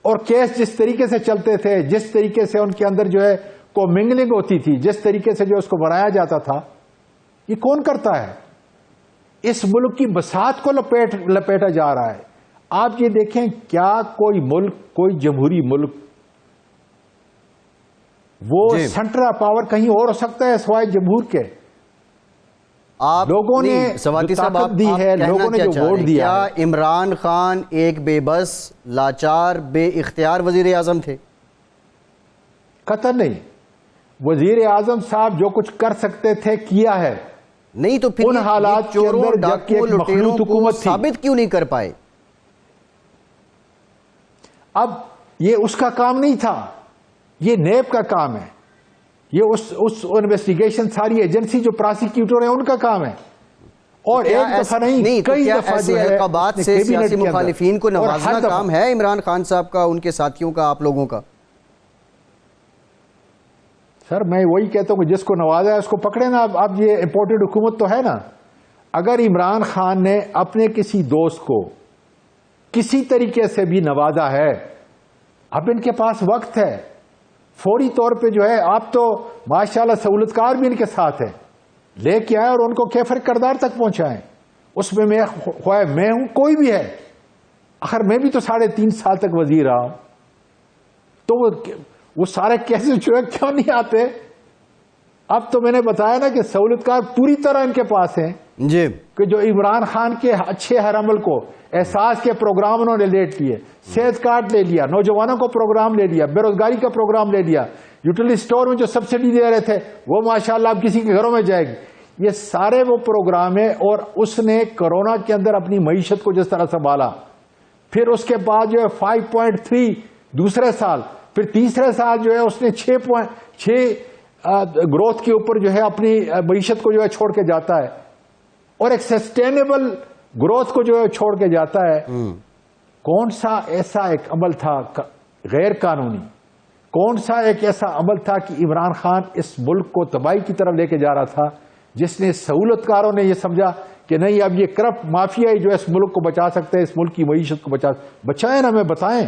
اور کیس جس طریقے سے چلتے تھے، جس طریقے سے ان کے اندر جو ہے کومنگلنگ ہوتی تھی، جس طریقے سے جو اس کو بنایا جاتا تھا، یہ کون کرتا ہے؟ اس ملک کی بساط کو لپیٹا جا رہا ہے۔ آپ یہ دیکھیں، کیا کوئی ملک، کوئی جمہوری ملک، وہ سینٹر آف پاور کہیں اور ہو سکتا ہے سوائے جمہور کے؟ آپ لوگوں نے سواتی صاحب آپ دی ہے، لوگوں نے جو ووٹ دیا ہے۔ کیا عمران خان ایک بے بس، لاچار، بے اختیار وزیر اعظم تھے؟ قطع نہیں۔ وزیر اعظم صاحب جو کچھ کر سکتے تھے کیا ہے۔ نہیں تو پھر ان حالات کے اندر جبکہ ایک مخلوط حکومت تھی، ثابت کیوں نہیں کر پائے؟ اب یہ اس کا کام نہیں تھا، یہ نیب کا کام ہے، یہ اس انویسٹیگیشن ساری ایجنسی جو پراسیکیوٹر ہیں ان کا کام ہے۔ اور ایک دفعہ نہیں، کئی دفعہ جو ہے القابات سے سیاسی مخالفین کو نوازنا کام ہے عمران خان صاحب کا، ان کے ساتھیوں کا، آپ لوگوں کا؟ سر میں وہی کہتا ہوں کہ جس کو نوازا ہے اس کو پکڑے نا. اب یہ امپورٹڈ حکومت تو ہے نا. اگر عمران خان نے اپنے کسی دوست کو کسی طریقے سے بھی نوازا ہے, اب ان کے پاس وقت ہے فوری طور پہ جو ہے, آپ تو ماشاءاللہ سہولت کار بھی ان کے ساتھ ہیں, لے کے آئے اور ان کو کیفر کردار تک پہنچائیں. اس میں میں ہوں کوئی بھی ہے, آخر میں بھی تو 3.5 سال تک وزیر رہا ہوں, تو وہ سارے کیسے چڑے کیوں نہیں آتے؟ اب تو میں نے بتایا نا کہ سہولت کار پوری طرح ان کے پاس ہیں جی, کہ جو عمران خان کے اچھے ہر عمل کو احساس کے پروگرام انہوں نے لیٹ لیے, صحت کارڈ لے لیا, نوجوانوں کو پروگرام لے لیا, بے روزگاری کا پروگرام لے لیا, یوٹیلٹی سٹور میں جو سبسڈی دے رہے تھے وہ ماشاءاللہ اب کسی کے گھروں میں جائے گی. یہ سارے وہ پروگرام ہیں. اور اس نے کورونا کے اندر اپنی معیشت کو جس طرح سنبھالا, پھر اس کے بعد جو ہے 5.3 دوسرے سال, پھر تیسرے سال جو ہے اس نے 6.6 گروتھ کے اوپر جو ہے اپنی معیشت کو جو ہے چھوڑ کے جاتا ہے, اور ایک سسٹینیبل گروتھ کو جو ہے چھوڑ کے جاتا ہے. کون سا ایسا ایک عمل تھا غیر قانونی, کون سا ایک ایسا عمل تھا کہ عمران خان اس ملک کو تباہی کی طرف لے کے جا رہا تھا, جس نے سہولت کاروں نے یہ سمجھا کہ نہیں اب یہ کرپٹ مافیا ہی جو ہے اس ملک کو بچا سکتے ہیں, اس ملک کی معیشت کو بچائیں نا, ہمیں بتائیں.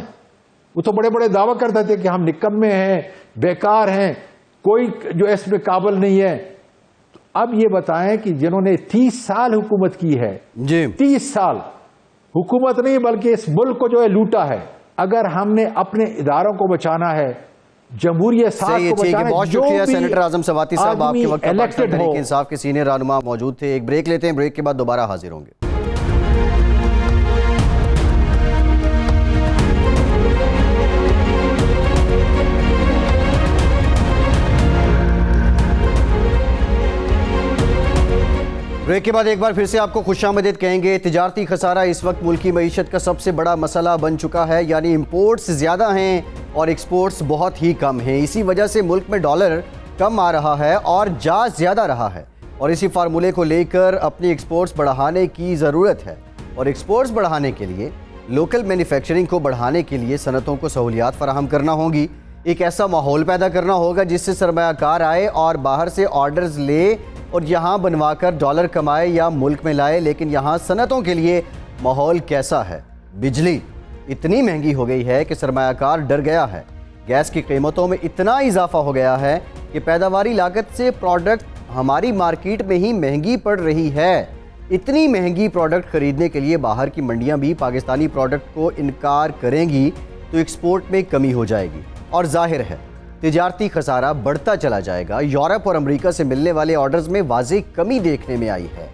وہ تو بڑے بڑے دعویٰ کرتے تھے کہ ہم نکمے ہیں, بیکار ہیں, کوئی جو اس میں قابل نہیں ہے. اب یہ بتائیں کہ جنہوں نے 30 سال حکومت کی ہے, جی 30 سال حکومت نہیں بلکہ اس ملک کو جو ہے لوٹا ہے, اگر ہم نے اپنے اداروں کو بچانا ہے, جمہوریت ساز کو بچانا ہے, بہت شکریہ سینیٹر اعظم سواتی صاحب, آپ کے وقت پاکستان الیکٹڈ تحریک ہو. انصاف کے سینئر رہنما موجود تھے. ایک بریک لیتے ہیں, بریک کے بعد دوبارہ حاضر ہوں گے. بریک کے بعد ایک بار پھر سے آپ کو خوش آمدید کہیں گے. تجارتی خسارہ اس وقت ملکی معیشت کا سب سے بڑا مسئلہ بن چکا ہے, یعنی امپورٹس زیادہ ہیں اور ایکسپورٹس بہت ہی کم ہیں. اسی وجہ سے ملک میں ڈالر کم آ رہا ہے اور جا زیادہ رہا ہے, اور اسی فارمولے کو لے کر اپنی ایکسپورٹس بڑھانے کی ضرورت ہے. اور ایکسپورٹس بڑھانے کے لیے لوکل مینوفیکچرنگ کو بڑھانے کے لیے صنعتوں کو سہولیات فراہم کرنا ہوں گی. ایک ایسا ماحول پیدا کرنا ہوگا جس سے سرمایہ کار آئے اور باہر سے آرڈرز لے اور یہاں بنوا کر ڈالر کمائے یا ملک میں لائے. لیکن یہاں صنعتوں کے لیے ماحول کیسا ہے؟ بجلی اتنی مہنگی ہو گئی ہے کہ سرمایہ کار ڈر گیا ہے. گیس کی قیمتوں میں اتنا اضافہ ہو گیا ہے کہ پیداواری لاگت سے پروڈکٹ ہماری مارکیٹ میں ہی مہنگی پڑ رہی ہے. اتنی مہنگی پروڈکٹ خریدنے کے لیے باہر کی منڈیاں بھی پاکستانی پروڈکٹ کو انکار کریں گی تو ایکسپورٹ میں کمی ہو جائے گی, اور ظاہر ہے تجارتی خسارہ بڑھتا چلا جائے گا. یورپ اور امریکہ سے ملنے والے آرڈرز میں واضح کمی دیکھنے میں آئی ہے.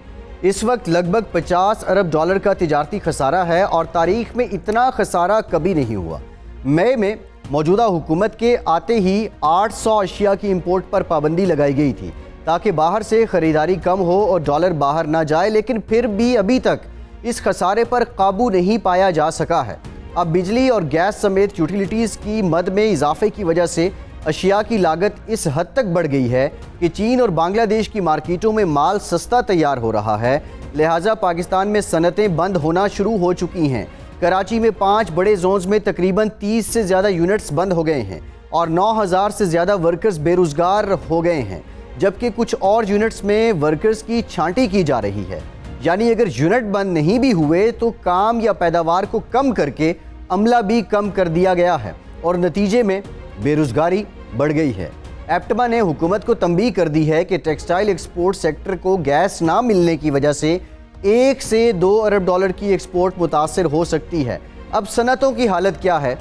اس وقت لگ بھگ 50 ارب ڈالر کا تجارتی خسارہ ہے, اور تاریخ میں اتنا خسارہ کبھی نہیں ہوا. مئی میں موجودہ حکومت کے آتے ہی 800 اشیاء کی امپورٹ پر پابندی لگائی گئی تھی تاکہ باہر سے خریداری کم ہو اور ڈالر باہر نہ جائے, لیکن پھر بھی ابھی تک اس خسارے پر قابو نہیں پایا جا سکا ہے. اب بجلی اور گیس سمیت یوٹیلیٹیز کی مد میں اضافے کی وجہ سے اشیاء کی لاگت اس حد تک بڑھ گئی ہے کہ چین اور بنگلہ دیش کی مارکیٹوں میں مال سستا تیار ہو رہا ہے. لہٰذا پاکستان میں صنعتیں بند ہونا شروع ہو چکی ہیں. کراچی میں 5 بڑے زونز میں تقریباً 30 سے زیادہ یونٹس بند ہو گئے ہیں اور 9000 سے زیادہ ورکرز بے روزگار ہو گئے ہیں, جبکہ کچھ اور یونٹس میں ورکرز کی چھانٹی کی جا رہی ہے. یعنی اگر یونٹ بند نہیں بھی ہوئے تو کام یا پیداوار کو کم کر کے عملہ بھی کم کر دیا گیا ہے, اور نتیجے میں بے روزگاری بڑھ گئی ہے. ایپٹما نے حکومت کو تنبیہ کر دی ہے کہ ٹیکسٹائل ایکسپورٹ سیکٹر کو گیس نہ ملنے کی وجہ سے 1 سے 2 ارب ڈالر کی ایکسپورٹ متاثر ہو سکتی ہے. اب صنعتوں کی حالت کیا ہے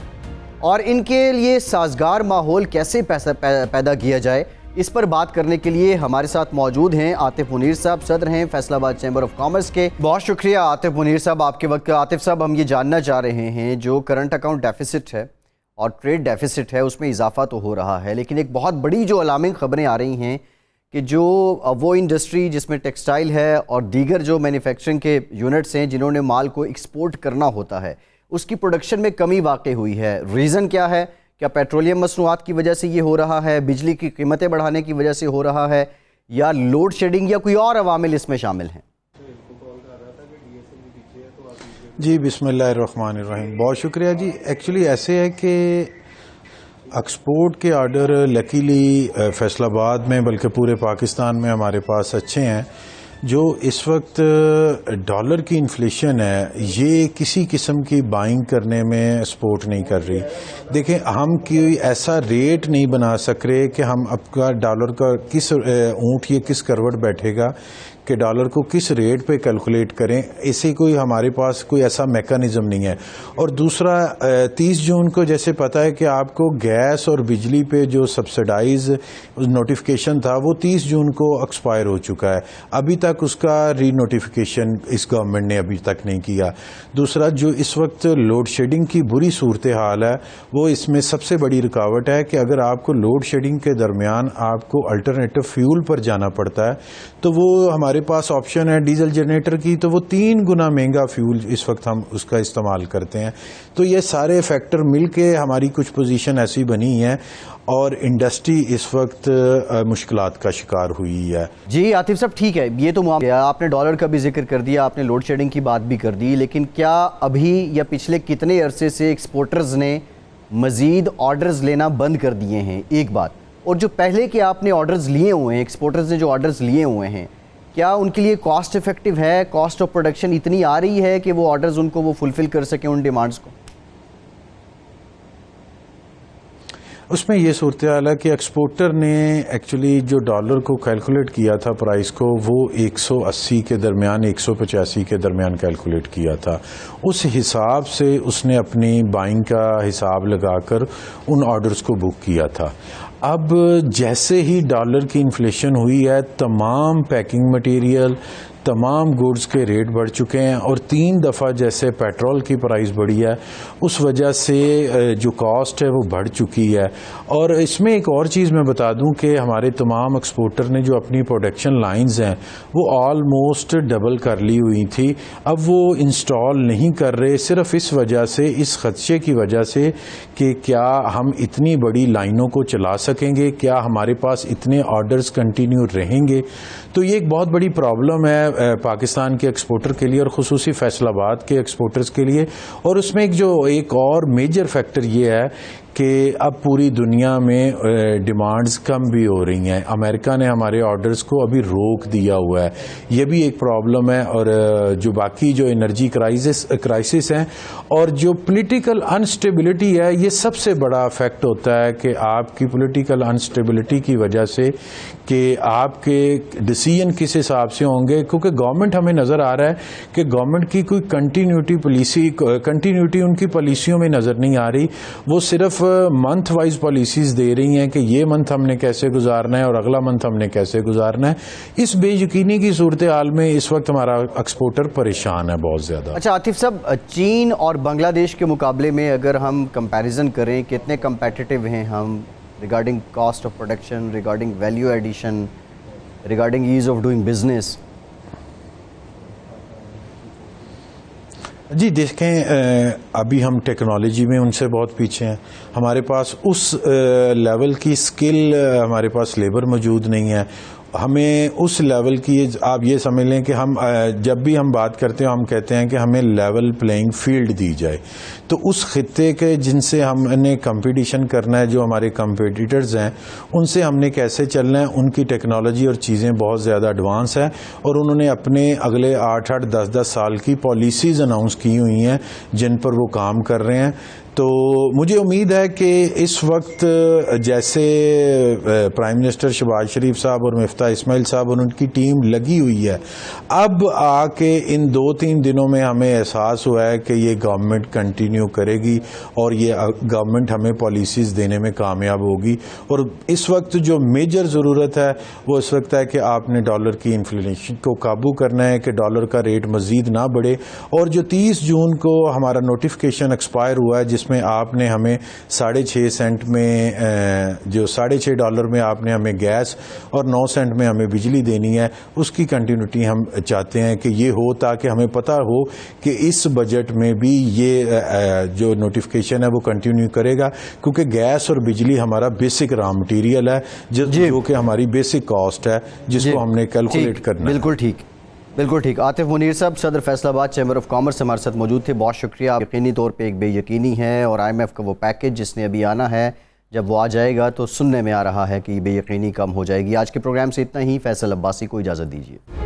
اور ان کے لیے سازگار ماحول کیسے پیدا کیا جائے, اس پر بات کرنے کے لیے ہمارے ساتھ موجود ہیں عاطف منیر صاحب, صدر ہیں فیصل آباد چیمبر آف کامرس کے. بہت شکریہ عاطف منیر صاحب آپ کے وقت. عاطف صاحب, ہم یہ جاننا چاہ رہے ہیں جو کرنٹ اکاؤنٹ ڈیفیسٹ ہے اور ٹریڈ ڈیفیسٹ ہے اس میں اضافہ تو ہو رہا ہے, لیکن ایک بہت بڑی جو الارمنگ خبریں آ رہی ہیں کہ جو وہ انڈسٹری جس میں ٹیکسٹائل ہے اور دیگر جو مینوفیکچرنگ کے یونٹس ہیں جنہوں نے مال کو ایکسپورٹ کرنا ہوتا ہے, اس کی پروڈکشن میں کمی واقع ہوئی ہے. ریزن کیا ہے؟ کیا پیٹرولیم مصنوعات کی وجہ سے یہ ہو رہا ہے, بجلی کی قیمتیں بڑھانے کی وجہ سے ہو رہا ہے, یا لوڈ شیڈنگ, یا کوئی اور عوامل اس میں شامل ہیں؟ جی بسم اللہ الرحمن الرحیم. بہت شکریہ جی. ایکچولی ایسے ہے کہ ایکسپورٹ کے آرڈر لکیلی فیصل آباد میں بلکہ پورے پاکستان میں ہمارے پاس اچھے ہیں. جو اس وقت ڈالر کی انفلیشن ہے یہ کسی قسم کی بائنگ کرنے میں سپورٹ نہیں کر رہی. دیکھیں ہم کوئی ایسا ریٹ نہیں بنا سک رہے کہ ہم اب کا ڈالر کا کس اونٹ یہ کس کروٹ بیٹھے گا کہ ڈالر کو کس ریٹ پہ کیلکولیٹ کریں. اسے کوئی ہمارے پاس کوئی ایسا میکانزم نہیں ہے. اور دوسرا 30 جون کو جیسے پتہ ہے کہ آپ کو گیس اور بجلی پہ جو سبسڈائز نوٹیفیکیشن تھا وہ 30 جون کو ایکسپائر ہو چکا ہے. ابھی تک اس کا ری نوٹیفیکیشن اس گورنمنٹ نے ابھی تک نہیں کیا. دوسرا جو اس وقت لوڈ شیڈنگ کی بری صورتحال ہے وہ اس میں سب سے بڑی رکاوٹ ہے کہ اگر آپ کو لوڈ شیڈنگ کے درمیان آپ کو الٹرنیٹو فیول پر جانا پڑتا ہے تو وہ ہمارے پاس آپشن ہے ڈیزل جنریٹر کی تو وہ 3 گنا مہنگا فیول اس وقت ہم اس کا استعمال کرتے ہیں. تو یہ سارے فیکٹر مل کے ہماری کچھ پوزیشن ایسی بنی ہیں اور انڈسٹری اس وقت مشکلات کا شکار ہوئی ہے. جی عاطف صاحب ٹھیک ہے یہ تو معاملہ آپ نے ڈالر کا بھی ذکر کر دیا, آپ نے لوڈ شیڈنگ کی بات بھی کر دی, لیکن کیا ابھی یا پچھلے کتنے عرصے سے ایکسپورٹرز نے مزید آرڈرز لینا بند کر دیے ہیں؟ ایک بات. اور جو پہلے کے آپ نے آرڈرز لیے ہوئے ہیں, ایکسپورٹرز نے جو آرڈرز لیے ہوئے ہیں, کیا ان کے لیے کاسٹ افیکٹو ہے؟ کاسٹ آف پروڈکشن اتنی آ رہی ہے کہ وہ آرڈرز ان کو وہ فلفل کر سکیں ان ڈیمانڈز کو؟ اس میں یہ صورتحال ہے کہ ایکسپورٹر نے ایکچولی جو ڈالر کو کیلکولیٹ کیا تھا پرائز کو وہ 180 کے درمیان 185 کے درمیان کیلکولیٹ کیا تھا. اس حساب سے اس نے اپنی بائنگ کا حساب لگا کر ان آرڈرز کو بک کیا تھا. اب جیسے ہی ڈالر کی انفلیشن ہوئی ہے تمام پیکنگ مٹیریل تمام گوڈز کے ریٹ بڑھ چکے ہیں اور 3 دفعہ جیسے پیٹرول کی پرائز بڑھی ہے اس وجہ سے جو کاسٹ ہے وہ بڑھ چکی ہے. اور اس میں ایک اور چیز میں بتا دوں کہ ہمارے تمام ایکسپورٹر نے جو اپنی پروڈکشن لائنز ہیں وہ آلموسٹ ڈبل کر لی ہوئی تھی. اب وہ انسٹال نہیں کر رہے صرف اس وجہ سے, اس خدشے کی وجہ سے کہ کیا ہم اتنی بڑی لائنوں کو چلا سکیں گے, کیا ہمارے پاس اتنے آرڈرز کنٹینیو رہیں گے. تو یہ ایک بہت بڑی پرابلم ہے پاکستان کے ایکسپورٹر کے لیے اور خصوصی فیصل آباد کے ایکسپورٹرز کے لیے. اور اس میں ایک اور میجر فیکٹر یہ ہے کہ اب پوری دنیا میں ڈیمانڈز کم بھی ہو رہی ہیں. امریکہ نے ہمارے آرڈرز کو ابھی روک دیا ہوا ہے, یہ بھی ایک پرابلم ہے. اور جو باقی جو انرجی کرائسس ہیں اور جو پولیٹیکل انسٹیبلٹی ہے یہ سب سے بڑا افیکٹ ہوتا ہے کہ آپ کی پولیٹیکل انسٹیبلٹی کی وجہ سے کہ آپ کے ڈیسیژن کس حساب سے ہوں گے, کیونکہ گورنمنٹ ہمیں نظر آ رہا ہے کہ گورنمنٹ کی کوئی کنٹینیوٹی ان کی پالیسیوں میں نظر نہیں آ رہی. وہ صرف منتھ وائز پالیسیز دے رہی ہیں کہ یہ منتھ ہم نے کیسے گزارنا ہے اور اگلا منتھ ہم نے کیسے گزارنا ہے. اس بے یقینی کی صورتحال میں اس وقت ہمارا ایکسپورٹر پریشان ہے بہت زیادہ. اچھا عاطف صاحب, چین اور بنگلہ دیش کے مقابلے میں اگر ہم کمپیریزن کریں کتنے کمپیٹیٹیو ہیں ہم regarding cost of production, regarding value addition, regarding ease of doing business? جی دیکھیں ابھی ہم ٹیکنالوجی میں ان سے بہت پیچھے ہیں. ہمارے پاس اس لیول کی سکل, ہمارے پاس لیبر موجود نہیں ہے. ہمیں اس لیول کی, آپ یہ سمجھ لیں کہ ہم جب بھی ہم بات کرتے ہیں ہم کہتے ہیں کہ ہمیں لیول پلینگ فیلڈ دی جائے. تو اس خطے کے جن سے ہم نے کمپٹیشن کرنا ہے, جو ہمارے کمپیٹیٹرز ہیں ان سے ہم نے کیسے چلنا ہے, ان کی ٹیکنالوجی اور چیزیں بہت زیادہ ایڈوانس ہیں اور انہوں نے اپنے اگلے 8-8 10-10 سال کی پالیسیز اناؤنس کی ہوئی ہیں جن پر وہ کام کر رہے ہیں. تو مجھے امید ہے کہ اس وقت جیسے پرائم منسٹر شہباز شریف صاحب اور مفتاح اسماعیل صاحب اور ان کی ٹیم لگی ہوئی ہے, اب آ کے ان 2-3 دنوں میں ہمیں احساس ہوا ہے کہ یہ گورنمنٹ کنٹینیو کرے گی اور یہ گورنمنٹ ہمیں پالیسیز دینے میں کامیاب ہوگی. اور اس وقت جو میجر ضرورت ہے وہ اس وقت ہے کہ آپ نے ڈالر کی انفلیشن کو قابو کرنا ہے کہ ڈالر کا ریٹ مزید نہ بڑھے. اور جو 30 جون کو ہمارا نوٹیفیکیشن ایکسپائر ہوا ہے جس میں آپ نے ہمیں 6.5 سینٹ میں جو $6.5 میں آپ نے ہمیں گیس اور 9 سینٹ میں ہمیں بجلی دینی ہے, اس کی کنٹینیوٹی ہم چاہتے ہیں کہ یہ ہو تاکہ ہمیں پتہ ہو کہ اس بجٹ میں بھی یہ جو نوٹیفیکیشن ہے وہ کنٹینیو کرے گا, کیونکہ گیس اور بجلی ہمارا بیسک را مٹیریل ہے جو کہ ہماری بیسک کاسٹ ہے جس کو ہم نے کیلکولیٹ کرنا ہے. بالکل ٹھیک. عاطف منیر صاحب صدر فیصل آباد چیمبر آف کامرس ہمارے ساتھ موجود تھے, بہت شکریہ. یقینی طور پہ ایک بے یقینی ہے اور IMF کا وہ پیکج جس نے ابھی آنا ہے جب وہ آ جائے گا تو سننے میں آ رہا ہے کہ بے یقینی کم ہو جائے گی۔ آج کے پروگرام سے اتنا ہی، فیصل عباسی کو اجازت دیجیے۔